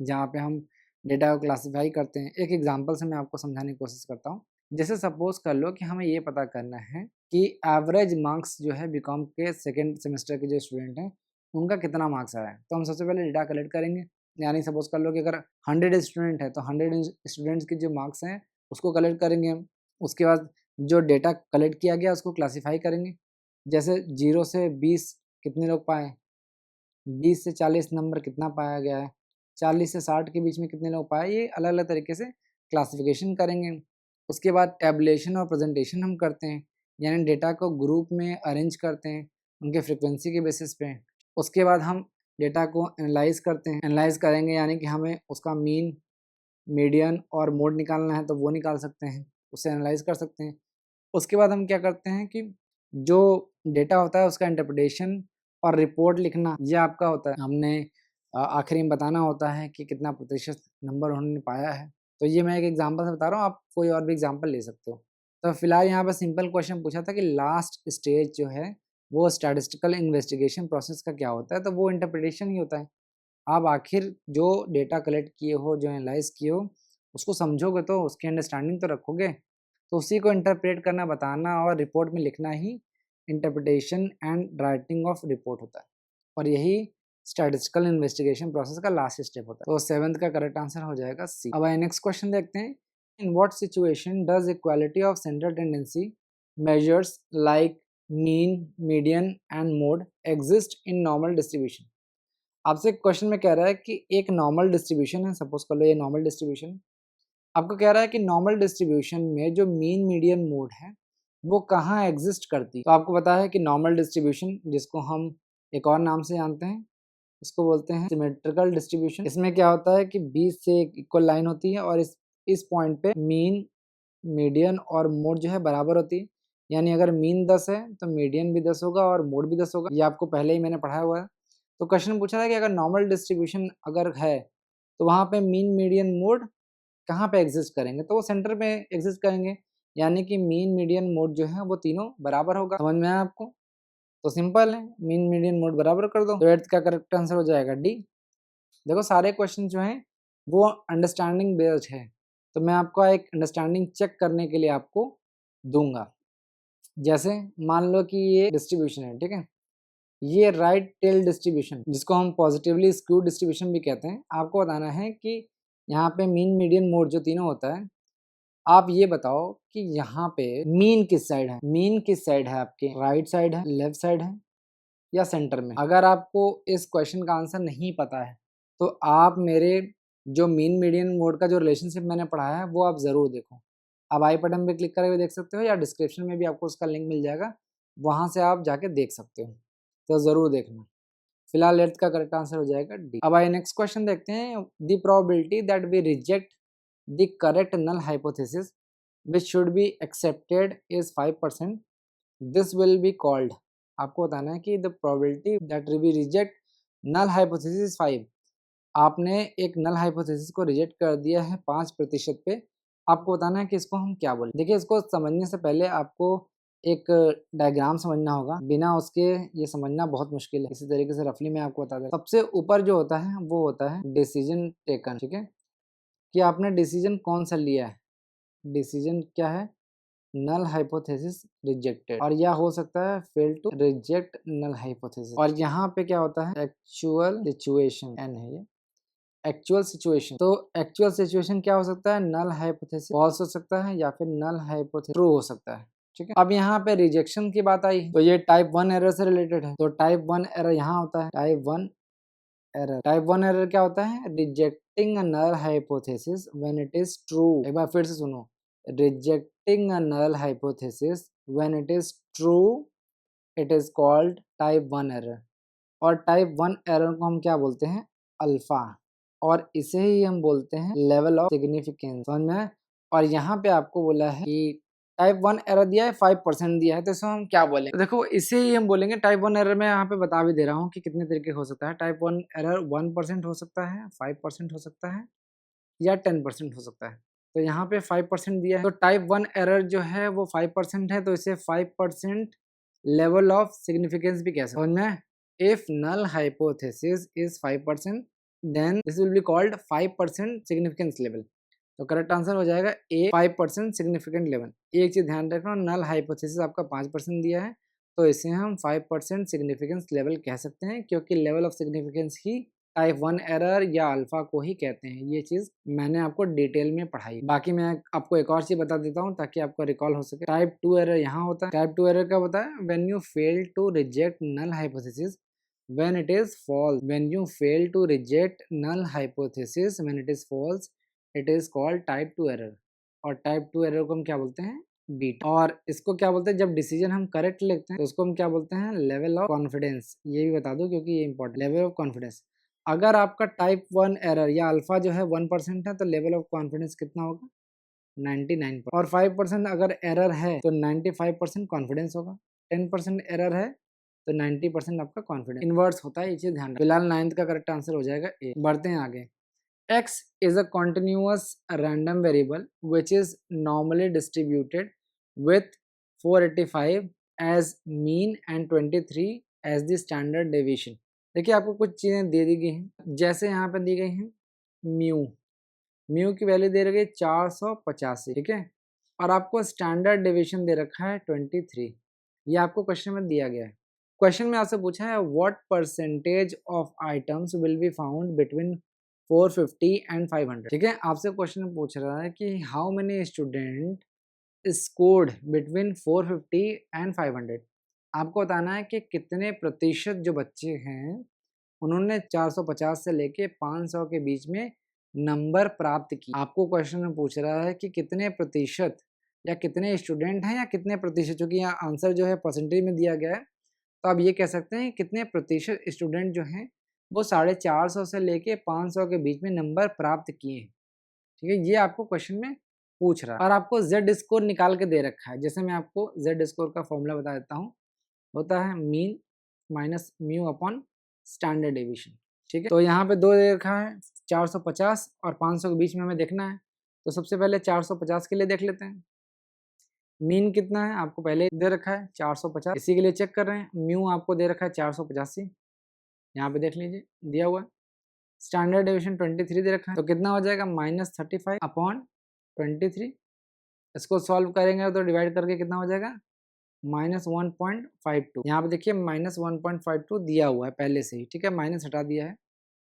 जहाँ पे हम डेटा को क्लासिफाई करते हैं। एक एग्जांपल से मैं आपको समझाने की कोशिश करता हूँ। जैसे सपोज कर लो कि हमें ये पता करना है कि एवरेज मार्क्स जो है बीकॉम के सेकेंड सेमेस्टर के जो स्टूडेंट हैं उनका कितना मार्क्स आया है। तो हम सबसे पहले डेटा कलेक्ट करेंगे, यानी सपोज कर लो कि अगर 100 स्टूडेंट है तो 100 स्टूडेंट्स के जो मार्क्स हैं उसको कलेक्ट करेंगे हम। उसके बाद जो डेटा कलेक्ट किया गया उसको क्लासीफाई करेंगे। जैसे 0 से 20 कितने लोग पाए, 20 से 40 नंबर कितना पाया गया है, 40 से 60 के बीच में कितने लोग पाए, ये अलग अलग तरीके से क्लासिफिकेशन करेंगे। उसके बाद टैबुलेशन और प्रेजेंटेशन हम करते हैं, यानी डेटा को ग्रुप में अरेंज करते हैं उनके फ्रिक्वेंसी के बेसिस पे। उसके बाद हम डेटा को एनालाइज करते हैं, एनालाइज करेंगे यानी कि हमें उसका मीन, मीडियन और मोड निकालना है तो वो निकाल सकते हैं, उससे एनालाइज कर सकते हैं। उसके बाद हम क्या करते हैं कि जो डेटा होता है उसका इंटरप्रिटेशन और रिपोर्ट लिखना, ये आपका होता है। हमने आखिरी में बताना होता है कि कितना प्रतिशत नंबर उन्होंने पाया है। तो ये मैं एक एग्जांपल से बता रहा हूँ, आप कोई और भी एग्जांपल ले सकते हो। तो फिलहाल यहाँ पर सिंपल क्वेश्चन पूछा था कि लास्ट स्टेज जो है वो स्टैटिस्टिकल इन्वेस्टिगेशन प्रोसेस का क्या होता है, तो वो इंटरप्रिटेशन ही होता है। आप आखिर जो डेटा कलेक्ट किए हो, जो एनालाइज किए हो, उसको समझोगे तो उसकी अंडरस्टैंडिंग तो रखोगे, तो उसी को इंटरप्रेट करना, बताना और रिपोर्ट में लिखना ही interpretation and writing of report होता है, और यही स्टैटिस्टिकल इन्वेस्टिगेशन प्रोसेस का लास्ट स्टेप होता है। तो 7th का करेक्ट आंसर हो जाएगा सी। अब आइए नेक्स्ट क्वेश्चन देखते हैं। In what situation does equality of central tendency measures like mean, median and mode exist in normal distribution? आपसे क्वेश्चन में कह रहा है कि एक नॉर्मल डिस्ट्रीब्यूशन है, सपोज कर लो ये नॉर्मल डिस्ट्रीब्यूशन। आपको कह रहा है कि नॉर्मल डिस्ट्रीब्यूशन में जो मीन, मीडियन, मोड है वो कहाँ एग्जिस्ट करती है। तो आपको पता है कि नॉर्मल डिस्ट्रीब्यूशन, जिसको हम एक और नाम से जानते हैं, इसको बोलते हैं सिमेट्रिकल डिस्ट्रीब्यूशन। इसमें क्या होता है कि बीच से एक इक्वल लाइन होती है और इस पॉइंट पे मीन, मीडियन और मोड जो है बराबर होती है। यानी अगर मीन 10 है तो मीडियन भी 10 होगा और मोड भी 10 होगा। ये आपको पहले ही मैंने पढ़ाया हुआ है। तो क्वेश्चन पूछा था कि अगर नॉर्मल डिस्ट्रीब्यूशन अगर है तो वहाँ पे मीन, मीडियन, मोड कहाँ पे एग्जिस्ट करेंगे, तो वो सेंटर पे एग्जिस्ट करेंगे। यानी कि मीन, मीडियन, मोड जो है वो तीनों बराबर होगा। समझ में आया आपको? तो सिंपल है, मीन, मीडियन, मोड बराबर कर दो, तो 8th का करेक्ट आंसर हो जाएगा डी। देखो सारे क्वेश्चन जो हैं वो अंडरस्टैंडिंग बेस्ड है, तो मैं आपको एक अंडरस्टैंडिंग चेक करने के लिए आपको दूंगा। जैसे मान लो कि ये डिस्ट्रीब्यूशन है, ठीक है, ये राइट टेल डिस्ट्रीब्यूशन, जिसको हम पॉजिटिवली स्क्यूड डिस्ट्रीब्यूशन भी कहते हैं। आपको बताना है कि यहाँ पे मीन, मीडियन, मोड जो तीनों होता है, आप ये बताओ कि यहाँ पे मीन किस साइड है। मीन किस साइड है आपके, राइट साइड है, लेफ्ट साइड है या सेंटर में? अगर आपको इस क्वेश्चन का आंसर नहीं पता है तो आप मेरे जो मीन, मीडियन, मोड का जो रिलेशनशिप मैंने पढ़ाया है वो आप ज़रूर देखो। आप आई बटन पे क्लिक करके देख सकते हो या डिस्क्रिप्शन में भी आपको उसका लिंक मिल जाएगा, वहाँ से आप जाके देख सकते हो, तो ज़रूर देखना। फिलहाल 8th का करेक्ट आंसर हो जाएगा डी। अब आइए नेक्स्ट क्वेश्चन देखते हैं। The probability that we reject the correct null hypothesis which should be accepted is 5%. This will be called, आपको बताना है कि the probability that we reject null hypothesis is 5। आपने एक नल हाइपोथेसिस को रिजेक्ट कर दिया है 5% पे, आपको बताना है कि इसको हम क्या बोलें। देखिए इसको समझने से पहले आपको एक डायग्राम समझना होगा, बिना उसके ये समझना बहुत मुश्किल है। इसी तरीके से रफली मैं आपको बता दें, सबसे ऊपर जो होता है वो होता है डिसीजन टेकन, ठीक है, कि आपने डिसीजन कौन सा लिया है। डिसीजन क्या है, नल हाइपोथेसिस रिजेक्टेड, और यह हो सकता है fail to reject null hypothesis. और यहाँ पे क्या होता है, एक्चुअल सिचुएशन, एन है ये, एक्चुअल सिचुएशन। तो एक्चुअल सिचुएशन क्या हो सकता है, नल हाइपोथेसिस फॉल्स हो सकता है या फिर नल हाइपोथेसिस ट्रू हो सकता है, ठीक है। अब यहाँ पे रिजेक्शन की बात आई तो ये टाइप 1 एरर से रिलेटेड है, तो टाइप 1 एरर यहाँ होता है, टाइप 1 एरर। टाइप 1 एरर क्या होता है, rejecting a null hypothesis when it is true. एक बार फिर से सुनो, rejecting a null hypothesis when it is true, it is called type 1 error. और टाइप 1 एरर को हम क्या बोलते हैं, अल्फा, और इसे ही हम बोलते हैं लेवल ऑफ सिग्निफिकेंस, समझ में? और यहाँ पे आपको बोला है कि टाइप 1 एरर दिया है, 5% दिया है, तो इसको हम क्या बोलेंगे? तो देखो इसे ही हम बोलेंगे टाइप 1 एरर। मैं यहाँ पे बता भी दे रहा हूँ कि कितने तरीके हो सकता है। टाइप 1 एरर 1% हो सकता है, 5% हो सकता है या 10% हो सकता है। तो यहाँ पे 5% दिया है, तो टाइप 1 एरर जो है वो 5% है, तो इसे 5% लेवल ऑफ सिग्निफिकेंस भी कह सकते हैं। समझ में? If null hypothesis is 5% then this will be called 5% significance level. तो करेक्ट आंसर हो जाएगा ए, 5% सिग्निफिकेंट लेवल। एक चीज ध्यान रखना, नल हाइपोथेसिस आपका 5% दिया है तो इसे हम 5% सिग्निफिकेंस लेवल कह सकते हैं, क्योंकि level of significance he type 1 error या अल्फा को ही कहते हैं। ये चीज मैंने आपको डिटेल में पढ़ाई। बाकी मैं आपको एक और चीज बता देता हूँ ताकि आपको रिकॉल हो सके। टाइप 2 एरर यहाँ होता है। टाइप 2 एरर क्या होता है, when you fail to reject null hypothesis When it is false, when you fail to reject null hypothesis, when it is false, it is called type 2 error. और टाइप 2 एरर को हम क्या बोलते हैं? बीटा। और इसको क्या बोलते हैं? जब डिसीजन हम करेक्ट लेते हैं तो उसको हम क्या बोलते हैं? Level of confidence. ये भी बता दो क्योंकि ये इंपॉर्टेंट, लेवल ऑफ कॉन्फिडेंस। अगर आपका टाइप 1 एरर या अल्फा जो है 1% है तो लेवल ऑफ कॉन्फिडेंस कितना होगा? 99। और 5% अगर एरर है तो 95% कॉन्फिडेंस होगा। 10% एरर है तो 90% आपका कॉन्फिडेंस। इन्वर्स होता है, ये चीज ध्यान रखना। फिलहाल 9th का करेक्ट आंसर हो जाएगा ए। बढ़ते हैं आगे। X is a continuous random variable which is normally distributed with 485 as mean and 23 as the standard deviation। देखिए आपको कुछ चीज़ें दे दी गई हैं, जैसे यहाँ पे दी गई हैं म्यू। म्यू की वैल्यू दे रखी है 485, ठीक है, और आपको स्टैंडर्ड डेविएशन दे रखा है 23। ये आपको क्वेश्चन में दिया गया है। क्वेश्चन में आपसे पूछा है what percentage of items will be found between 450 and 500। ठीक है, आपसे क्वेश्चन पूछ रहा है कि how many student scored between 450 and 500। आपको बताना है कि कितने प्रतिशत जो बच्चे हैं उन्होंने 450 से लेके 500 के बीच में नंबर प्राप्त किए। आपको क्वेश्चन में पूछ रहा है कि कितने प्रतिशत या कितने स्टूडेंट हैं या कितने प्रतिशत, क्योंकि यहाँ आंसर जो है परसेंटेज में दिया गया है, तो आप ये कह सकते हैं कितने प्रतिशत स्टूडेंट जो हैं वो 450 से लेके 500 के बीच में नंबर प्राप्त किए हैं। ठीक है, ये आपको क्वेश्चन में पूछ रहा है। और आपको जेड स्कोर निकाल के दे रखा है। जैसे मैं आपको जेड स्कोर का फॉर्मूला बता देता हूँ, होता है mean minus mu upon standard deviation. ठीक है, तो यहाँ पे दो दे रखा है, 450 और 500 के बीच में हमें देखना है। तो सबसे पहले 450 के लिए देख लेते हैं। मीन कितना है आपको पहले दे रखा है 450, इसी के लिए चेक कर रहे हैं। म्यू आपको दे रखा है 485, यहाँ पे देख लीजिए दिया हुआ है। स्टैंडर्ड डेविएशन 23 दे रखा है, तो कितना हो जाएगा -35 अपॉन 23। इसको सॉल्व करेंगे तो डिवाइड करके कितना हो जाएगा -1.52। यहाँ पे देखिए -1.52 दिया हुआ है पहले से ही, ठीक है, माइनस हटा दिया है,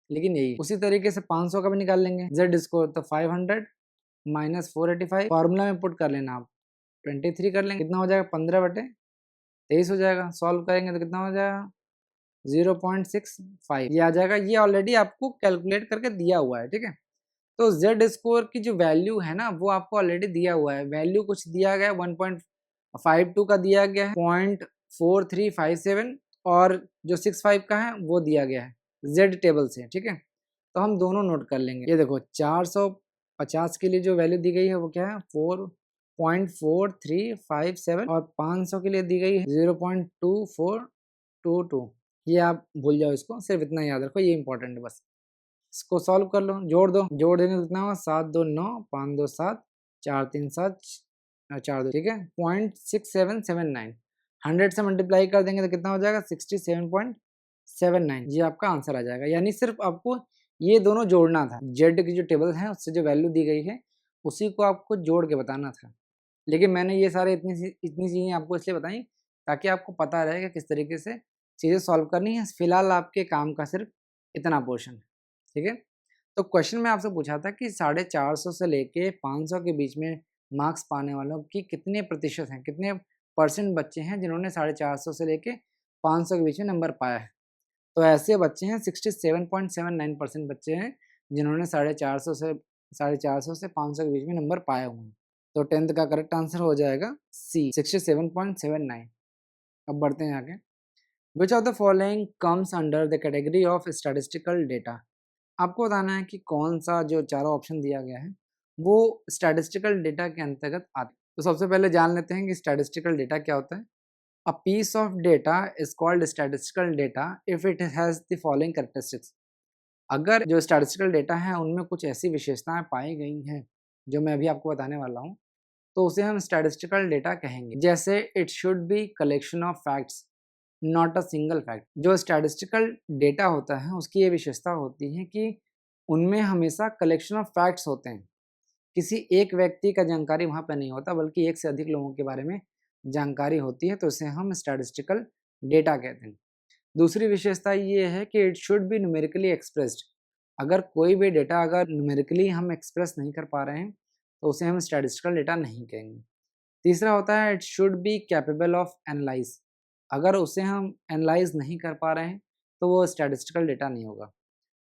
लेकिन यही। उसी तरीके से 500 का भी निकाल लेंगे जेड स्कोर, तो 500 माइनस 485 फॉर्मूला में पुट कर लेना आप, 23 कर लेंगे, कितना हो जाएगा 15/23 हो जाएगा। सॉल्व करेंगे तो कितना हो जाएगा 0.65 ये आ जाएगा। ये ऑलरेडी आपको कैलकुलेट करके दिया हुआ है, ठीक है। तो जेड स्कोर की जो वैल्यू है ना वो आपको ऑलरेडी दिया हुआ है। वैल्यू कुछ दिया गया है 1.52 का दिया गया है, 0.4357 और जो 65 का है वो दिया गया है जेड टेबल से, ठीक है। तो हम दोनों नोट कर लेंगे। ये देखो 450 के लिए जो वैल्यू दी गई है वो क्या है 4.4357 और 500 के लिए दी गई है 0.2422। ये आप भूल जाओ, इसको सिर्फ इतना याद रखो, ये इंपॉर्टेंट है बस। इसको सॉल्व कर लो, जोड़ दो, जोड़ देने तो कितना हुआ 7 2 9 5 2 7 4 3 7 4 2, ठीक है, 0.6779। 100 से मल्टीप्लाई कर देंगे तो कितना हो जाएगा 67.79। ये आपका आंसर आ जाएगा। यानी सिर्फ आपको ये दोनों जोड़ना था, जेड की जो टेबल है उससे जो वैल्यू दी गई है उसी को आपको जोड़ के बताना था। लेकिन मैंने ये सारे इतनी चीज़ें आपको इसलिए बताई ताकि आपको पता रहे कि किस तरीके से चीज़ें सॉल्व करनी है। फिलहाल आपके काम का सिर्फ इतना पोर्शन है, ठीक है। तो क्वेश्चन में आपसे पूछा था कि 450 से लेके 500 के बीच में मार्क्स पाने वालों की कितने प्रतिशत हैं, कितने परसेंट बच्चे हैं जिन्होंने 450 से लेके 500 के बीच में नंबर पाया है। तो ऐसे बच्चे हैं 67.79% बच्चे हैं जिन्होंने 450 से 500 के बीच में नंबर पाए हुए हैं। तो 10th का करेक्ट आंसर हो जाएगा सी, 67.79। अब बढ़ते हैं आगे। Which of the following comes under the category of statistical data. आपको बताना है कि कौन सा जो चारों ऑप्शन दिया गया है वो स्टैटिस्टिकल डेटा के अंतर्गत आते हैं। तो सबसे पहले जान लेते हैं कि स्टैटिस्टिकल डेटा क्या होता है। A piece of data is called statistical data if it has the following characteristics. अगर जो स्टैटिस्टिकल डेटा है उनमें कुछ ऐसी विशेषताएं पाई गई हैं जो मैं अभी आपको बताने वाला हूँ, तो उसे हम स्टैटिस्टिकल डेटा कहेंगे। जैसे it should B collection of facts not a single fact. जो स्टैटिस्टिकल डेटा होता है उसकी ये विशेषता होती है कि उनमें हमेशा कलेक्शन ऑफ फैक्ट्स होते हैं। किसी एक व्यक्ति का जानकारी वहाँ पर नहीं होता बल्कि एक से अधिक लोगों के बारे में जानकारी होती है, तो इसे हम स्टैटिस्टिकल डेटा कहते हैं। दूसरी विशेषता ये है कि it should B numerically expressed. अगर कोई भी डेटा अगर न्यूमेरिकली हम एक्सप्रेस नहीं कर पा रहे हैं तो उसे हम स्टैटिस्टिकल डेटा नहीं कहेंगे। तीसरा होता है it should be capable of analyse. अगर उसे हम एनालाइज नहीं कर पा रहे हैं तो वो स्टैटिस्टिकल डेटा नहीं होगा।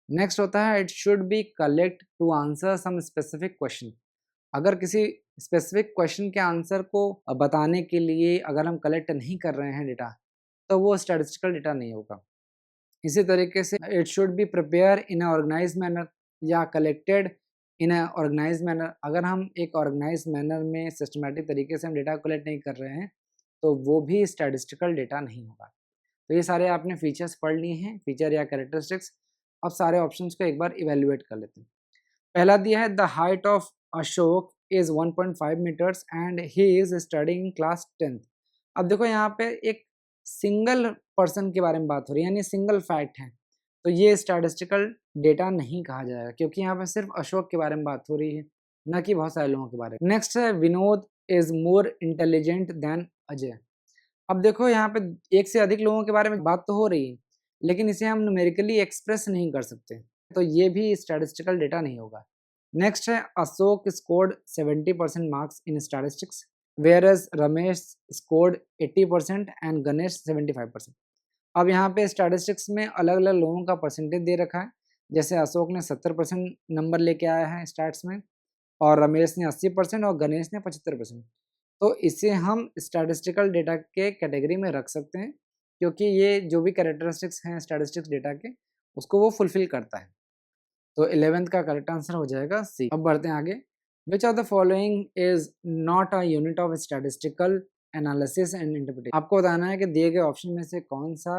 नेक्स्ट होता है it should be collect to answer some specific question. अगर किसी स्पेसिफिक क्वेश्चन के आंसर को बताने के लिए अगर हम कलेक्ट नहीं कर रहे हैं डेटा, तो वो स्टैटिस्टिकल डेटा नहीं होगा। इसी तरीके से it should be prepare in a organise manner या collected in a organise manner. अगर हम एक ऑर्गेनाइज मैनर में सिस्टमेटिक तरीके से हम डेटा कलेक्ट नहीं कर रहे हैं, तो वो भी स्टैटिस्टिकल डेटा नहीं होगा। तो ये सारे आपने फीचर्स पढ़ लिए हैं, फीचर या कैरेक्टरिस्टिक्स। अब सारे ऑप्शंस को एक बार इवेल्युएट कर लेते हैं। पहला दिया है the height of Ashok is 1.5 meters and he is studying class 10th। अब देखो यहाँ पे एक सिंगल पर्सन के बारे में बात हो रही है, यानी सिंगल फैक्ट है, तो ये स्टैटिस्टिकल डेटा नहीं कहा जाएगा, क्योंकि यहाँ पे सिर्फ अशोक के बारे में बात हो रही है, न कि बहुत सारे लोगों के बारे में। नेक्स्ट है Vinod is more intelligent then Ajay. अब देखो यहाँ पे एक से अधिक लोगों के बारे में बात तो हो रही है, लेकिन इसे हम न्यूमेरिकली एक्सप्रेस नहीं कर सकते, तो ये भी स्टैटिस्टिकल डेटा नहीं होगा। नेक्स्ट है Ashok scored 70% marks in statistics whereas Ramesh scored 80% and Ganesh 75%। अब यहाँ पे स्टैटिस्टिक्स में अलग अलग लोगों का परसेंटेज दे रखा है, जैसे अशोक ने 70% नंबर लेके आया है स्टैट्स में, और रमेश ने 80% और गणेश ने 75%। तो इसे हम स्टैटिस्टिकल डेटा के कैटेगरी में रख सकते हैं, क्योंकि ये जो भी कैरेक्टरिस्टिक्स हैं स्टैटिस्टिक्स डेटा के, उसको वो फुलफिल करता है। तो 11th का करेक्ट आंसर हो जाएगा सी। अब बढ़ते हैं आगे। Which of the following is not a unit of statistical analysis and interpretation. आपको बताना है कि दिए गए ऑप्शन में से कौन सा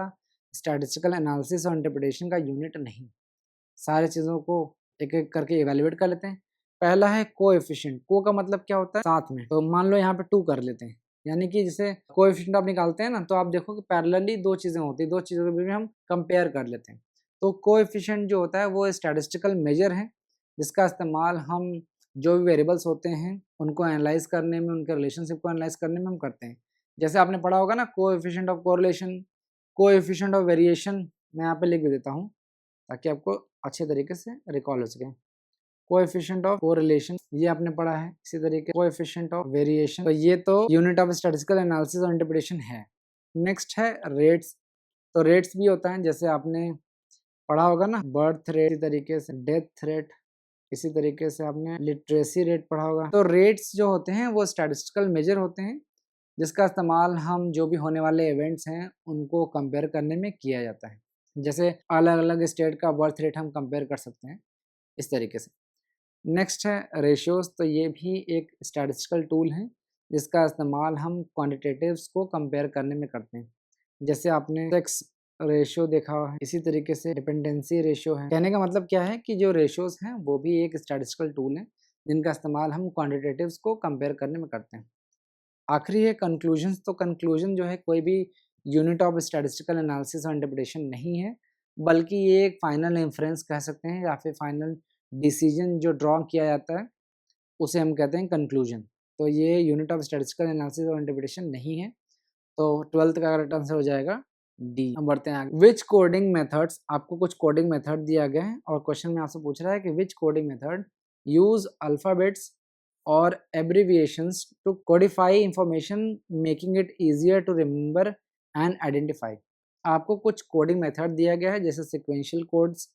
स्टैटिस्टिकल एनालिसिस और इंटरप्रिटेशन का यूनिट नहीं। सारे चीज़ों को एक एक करके इवेल्युएट कर लेते हैं। पहला है कोएफिशिएंट। को का मतलब क्या होता है? साथ में। तो मान लो यहाँ पे 2 कर लेते हैं, यानी कि जैसे कोएफिशिएंट आप निकालते हैं ना, तो आप देखो कि पैरेलली 2 चीज़ें होती हैं, 2 चीज़ों के बीच में हम कंपेयर कर लेते हैं। तो कोएफिशिएंट जो होता है वो स्टैटिस्टिकल मेजर है, जिसका इस्तेमाल हम जो भी वेरिएबल्स होते हैं उनको एनालाइज करने में, उनके रिलेशनशिप को एनालाइज करने में हम करते हैं। जैसे आपने पढ़ा होगा ना coefficient of correlation, coefficient of variation. मैं यहाँ पे लिख देता हूँ ताकि आपको अच्छे तरीके से रिकॉल हो सके। कोएफिशिएंट ऑफ कोरिलेशन ये आपने पढ़ा है। इसी तरीके कोएफिशिएंट ऑफ वेरिएशन, तो ये तो यूनिट ऑफ स्टैटिस्टिकल एनालिसिस और इंटरप्रिटेशन है। नेक्स्ट है रेट्स। तो रेट्स भी होता है, जैसे आपने पढ़ा होगा ना बर्थ रेट, इसी तरीके से डेथ रेट, इसी तरीके से आपने लिटरेसी रेट पढ़ा होगा। तो रेट्स जो होते हैं वो स्टैटिस्टिकल मेजर होते हैं, जिसका इस्तेमाल हम जो भी होने वाले इवेंट्स हैं उनको कंपेयर करने में किया जाता है। जैसे अलग अलग स्टेट का बर्थ रेट हम कंपेयर कर सकते हैं इस तरीके से। नेक्स्ट है रेशियोज। तो ये भी एक स्टैटिस्टिकल टूल है, जिसका इस्तेमाल हम क्वांटिटेटिव्स को कंपेयर करने में करते हैं। जैसे आपने सेक्स रेशियो देखा हुआ है, इसी तरीके से डिपेंडेंसी रेशियो है। कहने का मतलब क्या है कि जो रेशियोज हैं वो भी एक स्टैटिस्टिकल टूल है, जिनका इस्तेमाल हम क्वांटिटेटिव्स को कंपेयर करने में करते हैं। आखिरी है कंक्लूजन्स। तो कंक्लूजन जो है कोई भी यूनिट ऑफ स्टैटिस्टिकल एनालिसिस और इंटरप्रिटेशन नहीं है, बल्कि ये एक फाइनल इंफरेंस कह सकते हैं, या फिर फाइनल डिसीजन जो ड्रॉ किया जाता है उसे हम कहते हैं कंक्लूजन। तो ये यूनिट ऑफ स्टैटिस्टिकल एनालिसिस और इंटरप्रिटेशन नहीं है। तो 12th का करेक्ट आंसर हो जाएगा डी। अब बढ़ते हैं आगे। विच कोडिंग मेथड्स। आपको कुछ कोडिंग मेथड दिया गया है और क्वेश्चन में आपसे पूछ रहा है कि विच कोडिंग मेथड यूज अल्फाबेट्स और abbreviations to codify information making it easier to remember and identify। आपको कुछ कोडिंग मेथड दिया गया है, जैसे sequential codes,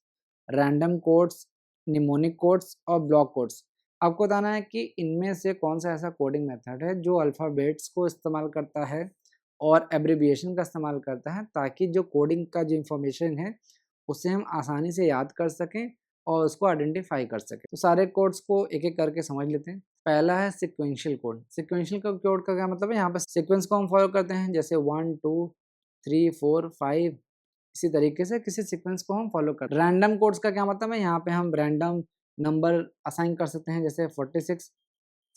random codes, mnemonic codes और ब्लॉक कोड्स। आपको बताना है कि इनमें से कौन सा ऐसा कोडिंग मेथड है जो अल्फ़ाबेट्स को इस्तेमाल करता है और एब्रिविएशन का इस्तेमाल करता है, ताकि जो कोडिंग का जो इंफॉर्मेशन है उसे हम आसानी से याद कर सकें और उसको आइडेंटिफाई कर सकें। तो सारे कोड्स को एक एक करके समझ लेते हैं। पहला है सिक्वेंशियल कोड। सिक्वेंशियल कोड का क्या मतलब है? यहाँ पर सीक्वेंस को हम फॉलो करते हैं, जैसे 1 2 3 4 5, इसी तरीके से किसी सीक्वेंस को हम फॉलो करते हैं। रैंडम कोड्स का क्या मतलब है? यहाँ पे हम रैंडम नंबर असाइन कर सकते हैं, जैसे 46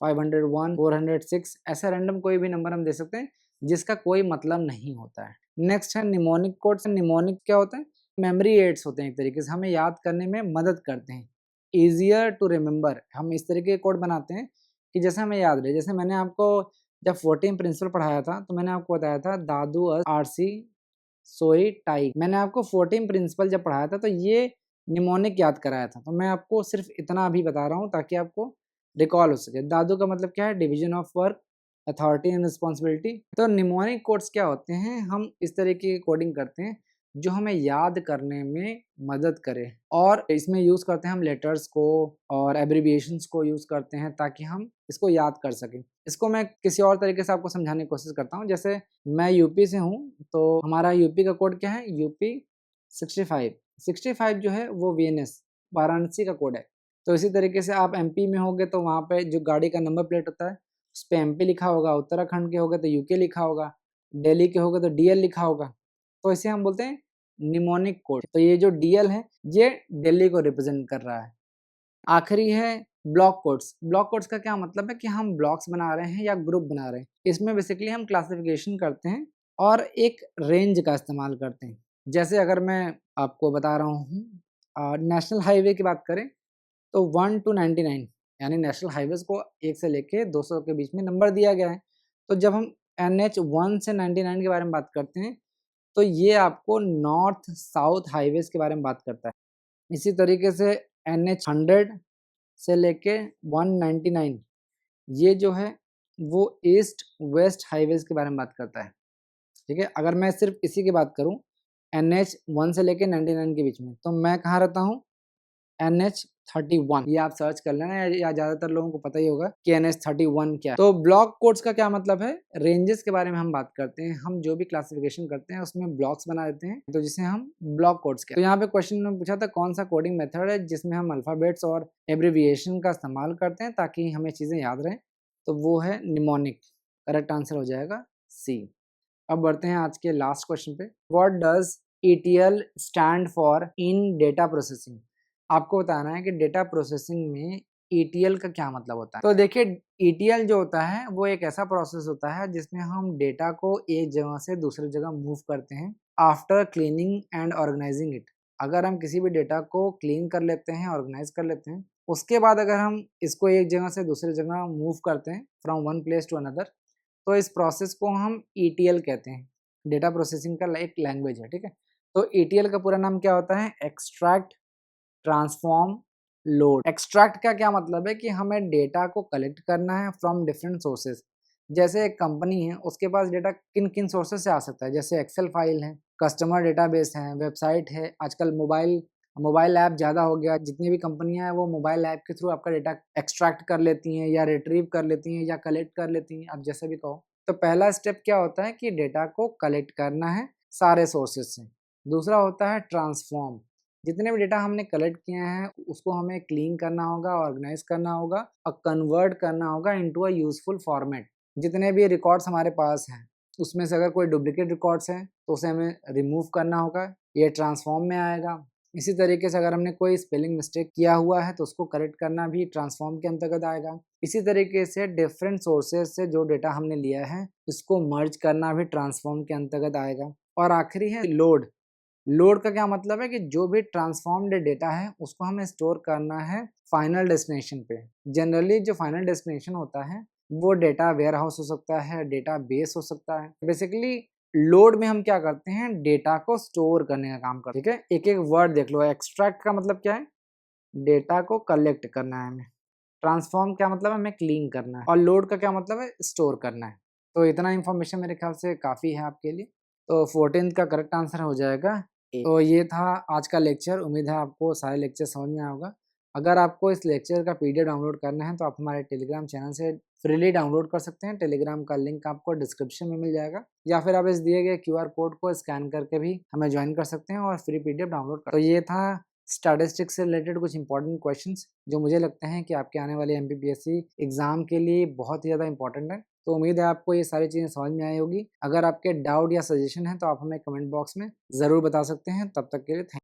501 406, ऐसा रैंडम कोई भी नंबर हम दे सकते हैं जिसका कोई मतलब नहीं होता है। नेक्स्ट है निमोनिक कोड्स। निमोनिक क्या होता है? मेमोरी एड्स होते हैं, एक तरीके से हमें याद करने में मदद करते हैं। ईजियर टू रिमेंबर, हम इस तरीके के कोड बनाते हैं कि जैसे हमें याद रहे। जैसे मैंने आपको जब 14 प्रिंसिपल पढ़ाया था, तो मैंने आपको बताया था दादू आरसी सोई टाई। मैंने आपको 14 प्रिंसिपल जब पढ़ाया था तो ये निमोनिक याद कराया था। तो मैं आपको सिर्फ इतना अभी बता रहा हूँ ताकि आपको रिकॉल हो सके। दादू का मतलब क्या है? Division of work, authority and responsibility. तो निमोनिक कोड्स क्या होते हैं? हम इस तरीके की कोडिंग करते हैं जो हमें याद करने में मदद करे, और इसमें यूज़ करते हैं हम लेटर्स को और एब्रिविएशंस को यूज़ करते हैं ताकि हम इसको याद कर सकें। इसको मैं किसी और तरीके से आपको समझाने की कोशिश करता हूँ। जैसे मैं यूपी से हूँ, तो हमारा यूपी का कोड क्या है? यूपी 65। 65 जो है वो वीएनएस वाराणसी का कोड है। तो इसी तरीके से आप एमपी में होंगे तो वहाँ पे जो गाड़ी का नंबर प्लेट होता है उस पे एमपी लिखा होगा, उत्तराखंड के होगे तो यूके लिखा होगा, दिल्ली के होगे तो डीएल लिखा होगा। तो इसे हम बोलते हैं निमोनिक कोड। तो ये जो डीएल है ये दिल्ली को रिप्रेजेंट कर रहा है। आखिरी है ब्लॉक कोड्स। ब्लॉक कोड्स का क्या मतलब है कि हम ब्लॉक्स बना रहे हैं या ग्रुप बना रहे हैं। इसमें बेसिकली हम क्लासिफिकेशन करते हैं और एक रेंज का इस्तेमाल करते हैं। जैसे अगर मैं आपको बता रहा हूँ नेशनल हाईवे की बात करें तो 1 टू 99 यानी नेशनल हाईवेज को 1 से लेके 200 के बीच में नंबर दिया गया है। तो जब हम NH 1 से 99 के बारे में बात करते हैं तो ये आपको नॉर्थ साउथ हाईवेज के बारे में बात करता है। इसी तरीके से NH 100 से लेके 199 ये जो है वो ईस्ट वेस्ट हाईवेज के बारे में बात करता है। ठीक है, अगर मैं सिर्फ इसी की बात करूं NH 1 से लेके 99 के बीच में, तो मैं कहाँ रहता हूँ? NH 31। ये आप सर्च कर लेना या ज़्यादातर लोगों को पता ही होगा कि NH 31 क्या है। तो ब्लॉक कोड्स का क्या मतलब है? रेंजेस के बारे में हम बात करते हैं। हम जो भी क्लासिफिकेशन करते हैं उसमें ब्लॉक्स बना देते हैं, तो जिसे हम ब्लॉक कोड्स कहते हैं। तो यहाँ पे क्वेश्चन में पूछा था कौन सा कोडिंग मेथड है जिसमें हम अल्फाबेट्स और एब्रिविएशन का इस्तेमाल करते हैं ताकि हमें चीज़ें याद रहें, तो वो है निमोनिक। करेक्ट आंसर हो जाएगा सी। अब बढ़ते हैं आज के लास्ट क्वेश्चन पे। What does ETL stand for in data processing? आपको बताना है कि डेटा प्रोसेसिंग में ETL का क्या मतलब होता है। तो देखिए ETL जो होता है वो एक ऐसा प्रोसेस होता है जिसमें हम डेटा को एक जगह से दूसरी जगह मूव करते हैं after cleaning and organising it. अगर हम किसी भी डेटा को क्लीन कर लेते हैं, ऑर्गेनाइज कर लेते हैं, उसके बाद अगर हम इसको एक जगह से दूसरी जगह मूव करते हैं from one place to another, तो इस प्रोसेस को हम ETL कहते हैं। डेटा प्रोसेसिंग का एक लैंग्वेज है, ठीक है। तो ETL का पूरा नाम क्या होता है? Extract, transform, load. एक्सट्रैक्ट का क्या मतलब है कि हमें डेटा को कलेक्ट करना है फ्रॉम डिफरेंट सोर्सेज। जैसे एक कंपनी है उसके पास डेटा किन किन सोर्सेज से आ सकता है, जैसे एक्सेल फाइल है, कस्टमर डेटाबेस है, वेबसाइट है, आजकल मोबाइल मोबाइल ऐप ज़्यादा हो गया। जितनी भी कंपनियां हैं वो मोबाइल ऐप के थ्रू आपका डेटा एक्सट्रैक्ट कर लेती हैं या रिट्रीव कर लेती हैं या कलेक्ट कर लेती हैं, आप जैसे भी कहो। तो पहला स्टेप क्या होता है कि डेटा को कलेक्ट करना है सारे सोर्सेज से। दूसरा होता है ट्रांसफॉर्म। जितने भी डेटा हमने कलेक्ट किए हैं उसको हमें क्लीन करना होगा, ऑर्गेनाइज करना होगा और कन्वर्ट करना होगा इनटू अ यूजफुल फॉर्मेट। जितने भी रिकॉर्ड्स हमारे पास हैं उसमें से अगर कोई डुप्लीकेट रिकॉर्ड्स हैं तो उसे हमें रिमूव करना होगा, ये ट्रांसफॉर्म में आएगा। इसी तरीके से अगर हमने कोई स्पेलिंग मिस्टेक किया हुआ है तो उसको करेक्ट करना भी ट्रांसफॉर्म के अंतर्गत आएगा। इसी तरीके से डिफरेंट सोर्सेज से जो डेटा हमने लिया है उसको मर्ज करना भी ट्रांसफॉर्म के अंतर्गत आएगा। और आखिरी है लोड। लोड का क्या मतलब है कि जो भी ट्रांसफॉर्म्ड डेटा है उसको हमें स्टोर करना है फाइनल डेस्टिनेशन पे। जनरली जो फाइनल डेस्टिनेशन होता है वो डेटा वेयर हाउस हो सकता है, डेटा बेस हो सकता है। बेसिकली लोड में हम क्या करते हैं? डेटा को स्टोर करने का काम करते हैं। ठीक है, एक एक वर्ड देख लो। एक्सट्रैक्ट का मतलब क्या है? डेटा को कलेक्ट करना है हमें। ट्रांसफॉर्म क्या मतलब है? हमें क्लीन करना है। और लोड का क्या मतलब है? स्टोर करना है। तो इतना इन्फॉर्मेशन मेरे ख्याल से काफ़ी है आपके लिए। तो 14th का करेक्ट आंसर हो जाएगा ए। तो ये था आज का लेक्चर। उम्मीद है आपको सारे लेक्चर समझ में आया होगा। अगर आपको इस लेक्चर का PDF डाउनलोड करना है तो आप हमारे टेलीग्राम चैनल से फ्रीली डाउनलोड कर सकते हैं। टेलीग्राम का लिंक आपको डिस्क्रिप्शन में मिल जाएगा, या फिर आप इस दिए गए QR कोड को स्कैन करके भी हमें ज्वाइन कर सकते हैं और फ्री PDF डाउनलोड कर। तो ये था स्टैटिस्टिक्स से रिलेटेड कुछ इंपॉर्टेंट क्वेश्चंस जो मुझे लगते हैं कि आपके आने वाले MPPSC एग्जाम के लिए बहुत ही ज़्यादा इंपॉर्टेंट है। तो उम्मीद है आपको ये सारी चीज़ें समझ में आई होगी। अगर आपके डाउट या सजेशन है तो आप हमें कमेंट बॉक्स में ज़रूर बता सकते हैं। तब तक के लिए थैंक